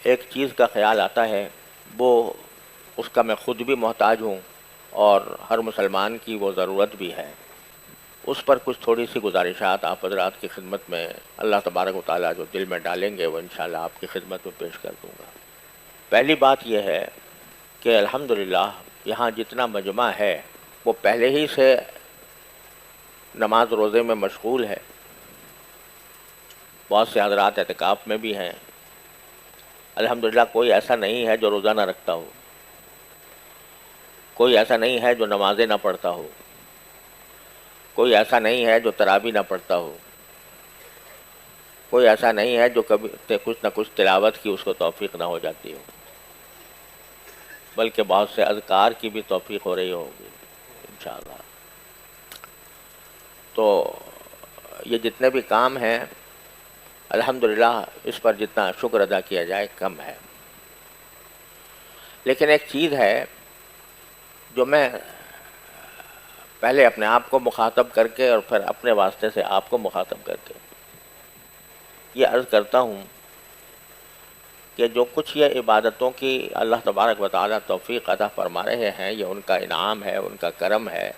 ایک چیز کا خیال آتا ہے، وہ اس کا میں خود بھی محتاج ہوں اور ہر مسلمان کی وہ ضرورت بھی ہے. اس پر کچھ تھوڑی سی گزارشات آپ حضرات کی خدمت میں اللہ تبارک و تعالیٰ جو دل میں ڈالیں گے وہ انشاءاللہ آپ کی خدمت میں پیش کر دوں گا. پہلی بات یہ ہے کہ الحمدللہ یہاں جتنا مجمع ہے وہ پہلے ہی سے نماز روزے میں مشغول ہے. بہت سے حضرات اعتکاف میں بھی ہیں. الحمدللہ کوئی ایسا نہیں ہے جو روزہ نہ رکھتا ہو، کوئی ایسا نہیں ہے جو نمازیں نہ پڑھتا ہو، کوئی ایسا نہیں ہے جو تراویح نہ پڑھتا ہو، کوئی ایسا نہیں ہے جو کبھی کچھ نہ کچھ تلاوت کی اس کو توفیق نہ ہو جاتی ہو، بلکہ بہت سے اذکار کی بھی توفیق ہو رہی ہوگی انشاءاللہ. تو یہ جتنے بھی کام ہیں الحمدللہ اس پر جتنا شکر ادا کیا جائے کم ہے. لیکن ایک چیز ہے جو میں پہلے اپنے آپ کو مخاطب کر کے اور پھر اپنے واسطے سے آپ کو مخاطب کر کے یہ عرض کرتا ہوں کہ جو کچھ یہ عبادتوں کی اللہ تبارک و تعالیٰ توفیق عطا فرما رہے ہیں یہ ان کا انعام ہے، ان کا کرم ہے،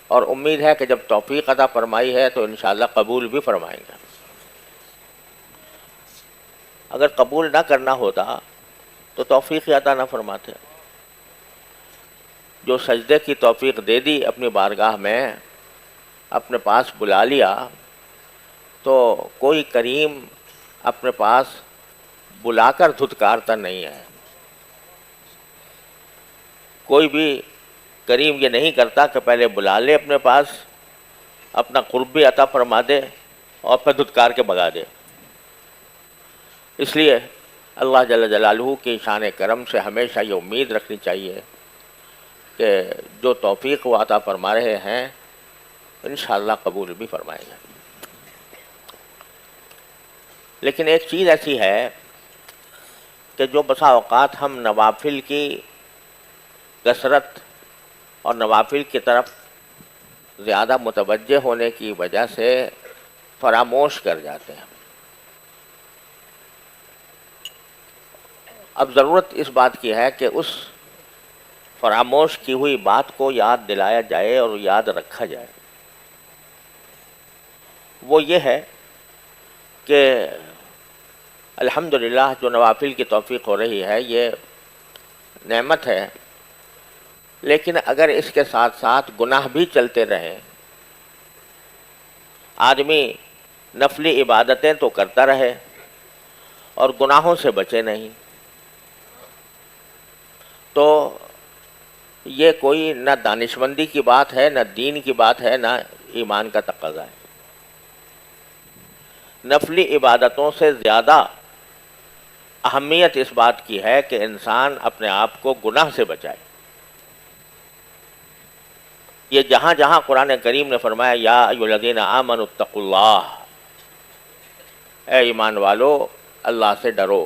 اور امید ہے کہ جب توفیق عطا فرمائی ہے تو انشاءاللہ قبول بھی فرمائیں گے. اگر قبول نہ کرنا ہوتا تو توفیق ہی عطا نہ فرماتے. جو سجدے کی توفیق دے دی اپنی بارگاہ میں، اپنے پاس بلا لیا، تو کوئی کریم اپنے پاس بلا کر دھتکارتا نہیں ہے. کوئی بھی کریم یہ نہیں کرتا کہ پہلے بلا لے اپنے پاس، اپنا قرب بھی عطا فرما دے اور پھر دھتکار کے بھگا دے. اس لیے اللہ جل جلالہ کی شان کرم سے ہمیشہ یہ امید رکھنی چاہیے کہ جو توفیق وہ عطا فرما رہے ہیں انشاءاللہ قبول بھی فرمائیں گے. لیکن ایک چیز ایسی ہے کہ جو بسا اوقات ہم نوافل کی کثرت اور نوافل کی طرف زیادہ متوجہ ہونے کی وجہ سے فراموش کر جاتے ہیں. اب ضرورت اس بات کی ہے کہ اس فراموش کی ہوئی بات کو یاد دلایا جائے اور یاد رکھا جائے. وہ یہ ہے کہ الحمدللہ جو نوافل کی توفیق ہو رہی ہے یہ نعمت ہے، لیکن اگر اس کے ساتھ ساتھ گناہ بھی چلتے رہیں، آدمی نفلی عبادتیں تو کرتا رہے اور گناہوں سے بچے نہیں، تو یہ کوئی نہ دانشمندی کی بات ہے، نہ دین کی بات ہے، نہ ایمان کا تقاضا ہے. نفلی عبادتوں سے زیادہ اہمیت اس بات کی ہے کہ انسان اپنے آپ کو گناہ سے بچائے. یہ جہاں جہاں قرآن کریم نے فرمایا یا ایھا الذین آمنوا اتقوا اللہ، اے ایمان والو اللہ سے ڈرو.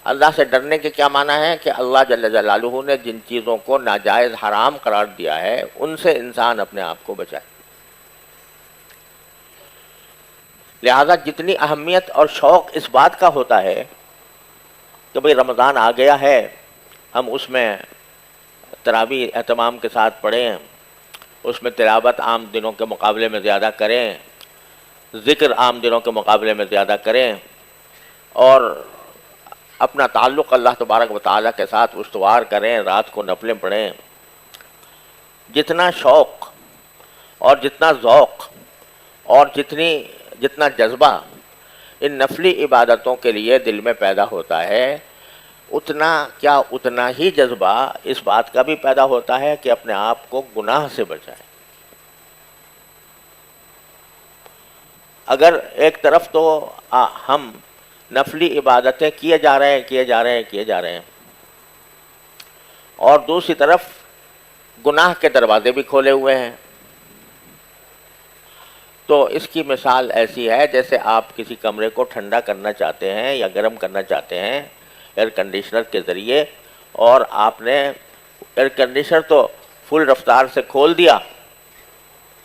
اللہ سے ڈرنے کے کیا معنی ہے کہ اللہ جل جلالہ نے جن چیزوں کو ناجائز حرام قرار دیا ہے ان سے انسان اپنے آپ کو بچائے. لہذا جتنی اہمیت اور شوق اس بات کا ہوتا ہے کہ بھئی رمضان آ گیا ہے، ہم اس میں تراویح اہتمام کے ساتھ پڑھیں، اس میں تلاوت عام دنوں کے مقابلے میں زیادہ کریں، ذکر عام دنوں کے مقابلے میں زیادہ کریں، اور اپنا تعلق اللہ تبارک و تعالیٰ کے ساتھ استوار کریں، رات کو نفلیں پڑھیں. جتنا شوق اور جتنا ذوق اور جتنا جذبہ ان نفلی عبادتوں کے لیے دل میں پیدا ہوتا ہے، اتنا ہی جذبہ اس بات کا بھی پیدا ہوتا ہے کہ اپنے آپ کو گناہ سے بچائیں. اگر ایک طرف تو ہم نفلی عبادتیں کیے جا رہے ہیں اور دوسری طرف گناہ کے دروازے بھی کھولے ہوئے ہیں، تو اس کی مثال ایسی ہے جیسے آپ کسی کمرے کو ٹھنڈا کرنا چاہتے ہیں یا گرم کرنا چاہتے ہیں ایئر کنڈیشنر کے ذریعے، اور آپ نے ایئر کنڈیشنر تو فل رفتار سے کھول دیا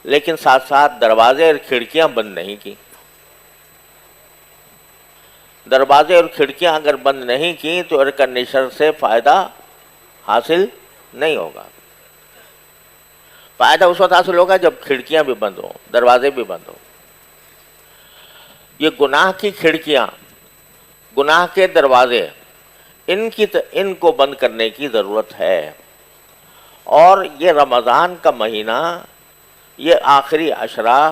لیکن ساتھ ساتھ دروازے اور کھڑکیاں بند نہیں کی. دروازے اور کھڑکیاں اگر بند نہیں کی تو ایئر کنڈیشنر سے فائدہ حاصل نہیں ہوگا. فائدہ اس وقت حاصل ہوگا جب کھڑکیاں بھی بند ہوں، دروازے بھی بند ہوں. یہ گناہ کی کھڑکیاں، گناہ کے دروازے، ان کو بند کرنے کی ضرورت ہے. اور یہ رمضان کا مہینہ، یہ آخری عشرہ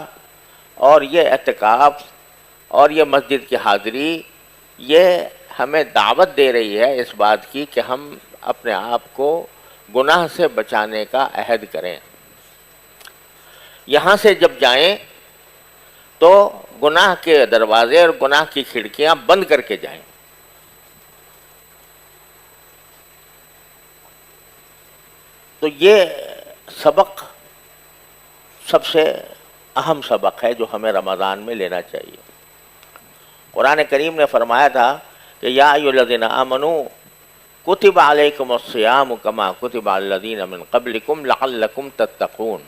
اور یہ اعتکاف اور یہ مسجد کی حاضری، یہ ہمیں دعوت دے رہی ہے اس بات کی کہ ہم اپنے آپ کو گناہ سے بچانے کا عہد کریں. یہاں سے جب جائیں تو گناہ کے دروازے اور گناہ کی کھڑکیاں بند کر کے جائیں. تو یہ سبق سب سے اہم سبق ہے جو ہمیں رمضان میں لینا چاہیے. قرآن کریم نے فرمایا تھا کہ یا ایھا الذین آمنوا کتب علیکم الصیام کما کتب علی الذین من قبلکم لعلکم تتقون،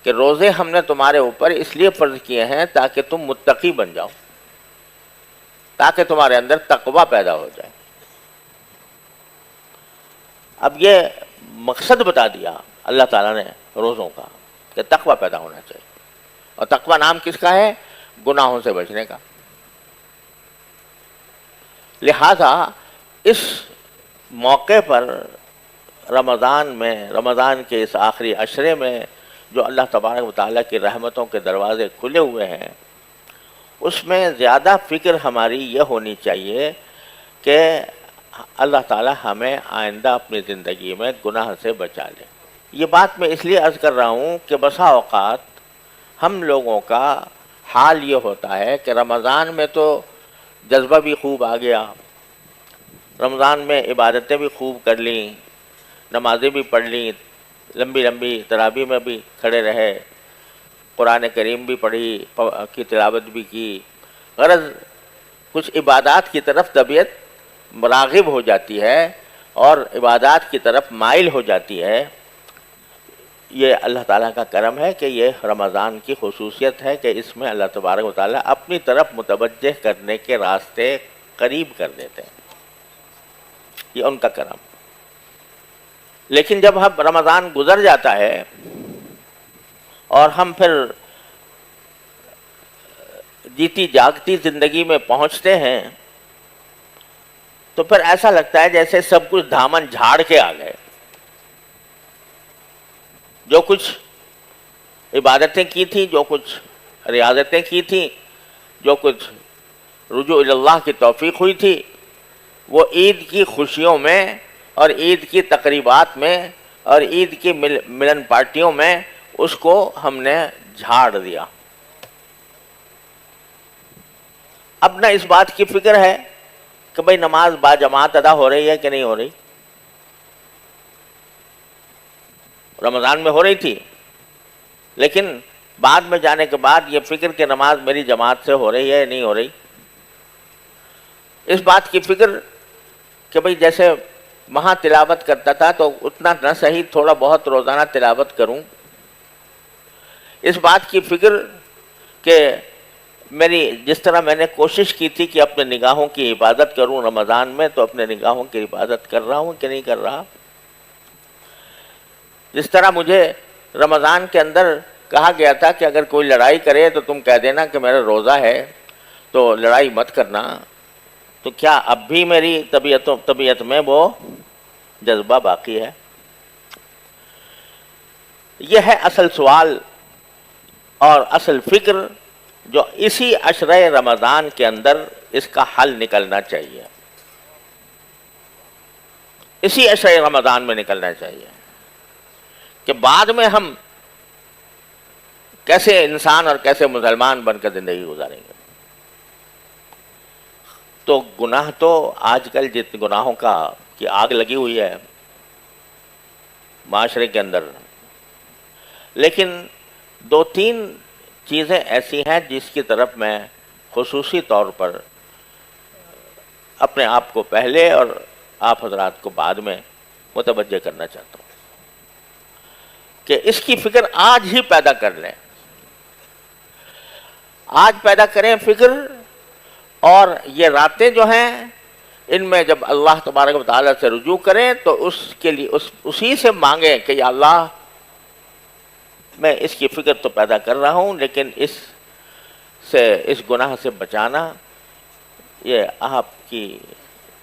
کہ روزے ہم نے تمہارے اوپر اس لیے فرض کیے ہیں تاکہ تم متقی بن جاؤ، تاکہ تمہارے اندر تقوی پیدا ہو جائے. اب یہ مقصد بتا دیا اللہ تعالیٰ نے روزوں کا کہ تقوی پیدا ہونا چاہیے. اور تقوی نام کس کا ہے؟ گناہوں سے بچنے کا. لہذا اس موقع پر رمضان کے اس آخری عشرے میں جو اللہ تبارک و تعالیٰ کی رحمتوں کے دروازے کھلے ہوئے ہیں، اس میں زیادہ فکر ہماری یہ ہونی چاہیے کہ اللہ تعالیٰ ہمیں آئندہ اپنی زندگی میں گناہ سے بچا لے. یہ بات میں اس لیے عرض کر رہا ہوں کہ بسا اوقات ہم لوگوں کا حال یہ ہوتا ہے کہ رمضان میں تو جذبہ بھی خوب آ گیا، رمضان میں عبادتیں بھی خوب کر لیں، نمازیں بھی پڑھ لیں، لمبی لمبی تراویح میں بھی کھڑے رہے، قرآن کریم بھی پڑھی، کی تلاوت بھی کی. غرض کچھ عبادات کی طرف طبیعت راغب ہو جاتی ہے اور عبادات کی طرف مائل ہو جاتی ہے. یہ اللہ تعالیٰ کا کرم ہے کہ یہ رمضان کی خصوصیت ہے کہ اس میں اللہ تبارک و تعالیٰ اپنی طرف متوجہ کرنے کے راستے قریب کر دیتے ہیں. یہ ان کا کرم. لیکن جب اب رمضان گزر جاتا ہے اور ہم پھر جیتی جاگتی زندگی میں پہنچتے ہیں تو پھر ایسا لگتا ہے جیسے سب کچھ دامن جھاڑ کے آ گئے. جو کچھ عبادتیں کی تھیں، جو کچھ ریاضتیں کی تھیں، جو کچھ رجوع اللہ کی توفیق ہوئی تھی، وہ عید کی خوشیوں میں اور عید کی تقریبات میں اور عید کی ملن پارٹیوں میں اس کو ہم نے جھاڑ دیا. اب نہ اس بات کی فکر ہے کہ بھئی نماز با جماعت ادا ہو رہی ہے کہ نہیں ہو رہی. رمضان میں ہو رہی تھی، لیکن بعد میں جانے کے بعد یہ فکر کہ نماز میری جماعت سے ہو رہی ہے نہیں ہو رہی. اس بات کی فکر کہ بھئی جیسے وہاں تلاوت کرتا تھا تو اتنا نہ صحیح تھوڑا بہت روزانہ تلاوت کروں. اس بات کی فکر کہ جس طرح میں نے کوشش کی تھی کہ اپنے نگاہوں کی عبادت کروں رمضان میں، تو اپنے نگاہوں کی عبادت کر رہا ہوں کہ نہیں کر رہا. جس طرح مجھے رمضان کے اندر کہا گیا تھا کہ اگر کوئی لڑائی کرے تو تم کہہ دینا کہ میرا روزہ ہے تو لڑائی مت کرنا، تو کیا اب بھی میری طبیعت میں وہ جذبہ باقی ہے؟ یہ ہے اصل سوال اور اصل فکر جو اسی عشرہ رمضان کے اندر اس کا حل نکلنا چاہیے. اسی عشرہ رمضان میں نکلنا چاہیے کہ بعد میں ہم کیسے انسان اور کیسے مسلمان بن کر زندگی گزاریں گے. تو گناہ تو آج کل جتنے گناہوں کی آگ لگی ہوئی ہے معاشرے کے اندر، لیکن دو تین چیزیں ایسی ہیں جس کی طرف میں خصوصی طور پر اپنے آپ کو پہلے اور آپ حضرات کو بعد میں متوجہ کرنا چاہتا ہوں کہ اس کی فکر آج ہی پیدا کر لیں. آج پیدا کریں فکر اور یہ راتیں جو ہیں ان میں جب اللہ تبارک و تعالیٰ سے رجوع کریں تو اس کے لیے اسی سے مانگیں کہ یا اللہ میں اس کی فکر تو پیدا کر رہا ہوں لیکن اس گناہ سے بچانا یہ آپ کی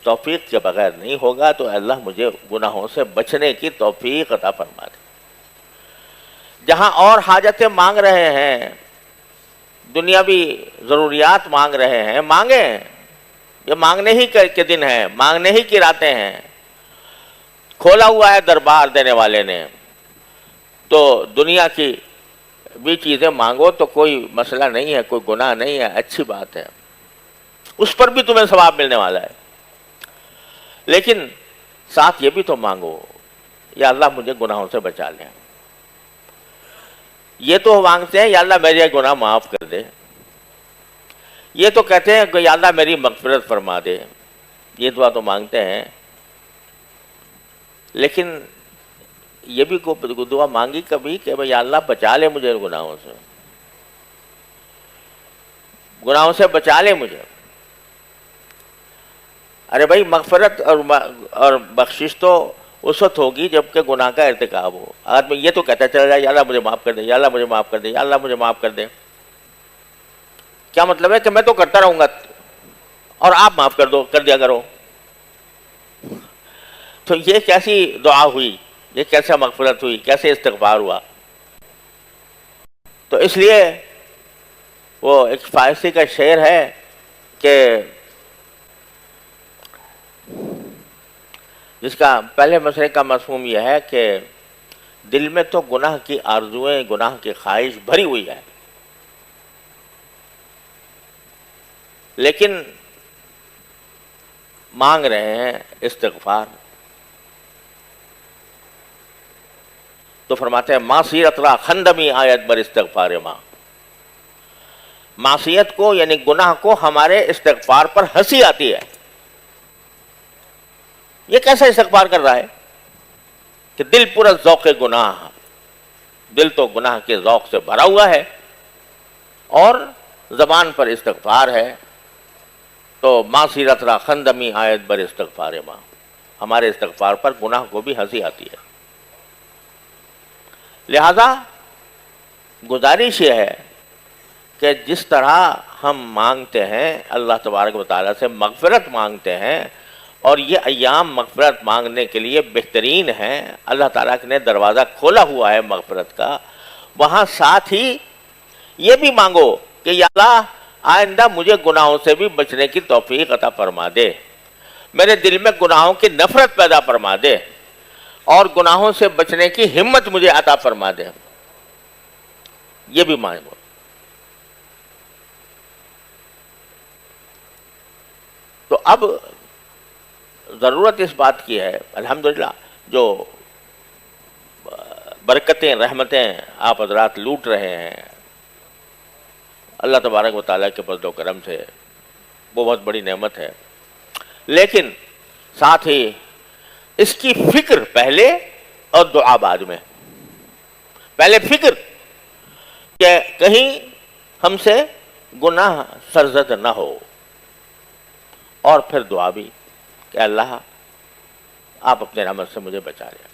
توفیق کے بغیر نہیں ہوگا، تو اللہ مجھے گناہوں سے بچنے کی توفیق عطا فرما دے۔ جہاں اور حاجتیں مانگ رہے ہیں، دنیاوی ضروریات مانگ رہے ہیں، مانگیں، یہ مانگنے ہی کے دن ہیں، مانگنے ہی کی راتیں ہیں، کھولا ہوا ہے دربار دینے والے نے، تو دنیا کی بھی چیزیں مانگو تو کوئی مسئلہ نہیں ہے، کوئی گناہ نہیں ہے، اچھی بات ہے، اس پر بھی تمہیں ثواب ملنے والا ہے، لیکن ساتھ یہ بھی تو مانگو یا اللہ مجھے گناہوں سے بچا لیں۔ یہ تو مانگتے ہیں یا اللہ میرے گناہ معاف کر دے، یہ تو کہتے ہیں کہ یا اللہ میری مغفرت فرما دے، یہ دعا تو مانگتے ہیں، لیکن یہ بھی دعا مانگی کبھی کہ یا اللہ بچا لے مجھے گناہوں سے بچا لے مجھے۔ ارے بھائی مغفرت اور بخشش تو اس وقت ہوگی جب کہ گناہ کا ارتکاب ہو۔ آدمی یہ تو کہتا چلا جائے یا اللہ مجھے معاف کر دے، یا اللہ مجھے معاف کر دے، یا اللہ مجھے معاف کر دے، کیا مطلب ہے کہ میں تو کرتا رہوں گا اور آپ معاف کر دیا کرو، تو یہ کیسی دعا ہوئی، یہ کیسا مغفرت ہوئی، کیسے استغفار ہوا؟ تو اس لیے وہ ایک فارسی کا شعر ہے کہ جس کا پہلے مسئلے کا مفہوم یہ ہے کہ دل میں تو گناہ کی آرزوئیں، گناہ کی خواہش بھری ہوئی ہے، لیکن مانگ رہے ہیں استغفار، تو فرماتے ہیں معصیت را خندمی آیت بر استغفار ماں، معصیت کو یعنی گناہ کو ہمارے استغفار پر ہنسی آتی ہے۔ یہ کیسا استغفار کر رہا ہے کہ دل پورا ذوق گناہ، دل تو گناہ کے ذوق سے بھرا ہوا ہے اور زبان پر استغفار ہے، تو معصیت را خندمی آیت بر استغفار ماں، ہمارے استغفار پر گناہ کو بھی ہنسی آتی ہے۔ لہذا گزارش یہ ہے کہ جس طرح ہم مانگتے ہیں اللہ تبارک و تعالیٰ سے مغفرت مانگتے ہیں، اور یہ ایام مغفرت مانگنے کے لیے بہترین ہیں، اللہ تعالیٰ نے دروازہ کھولا ہوا ہے مغفرت کا، وہاں ساتھ ہی یہ بھی مانگو کہ یا اللہ آئندہ مجھے گناہوں سے بھی بچنے کی توفیق عطا فرما دے، میرے دل میں گناہوں کی نفرت پیدا فرما دے اور گناہوں سے بچنے کی ہمت مجھے عطا فرما دے، یہ بھی مانگو۔ تو اب ضرورت اس بات کی ہے، الحمدللہ جو برکتیں رحمتیں آپ حضرات لوٹ رہے ہیں اللہ تبارک و تعالیٰ کے فضل و کرم سے، وہ بہت بڑی نعمت ہے، لیکن ساتھ ہی اس کی فکر پہلے اور دعا بعد میں۔ پہلے فکر کہ کہیں ہم سے گناہ سرزد نہ ہو، اور پھر دعا بھی کہ اللہ آپ اپنے رحمت سے مجھے بچا لیں۔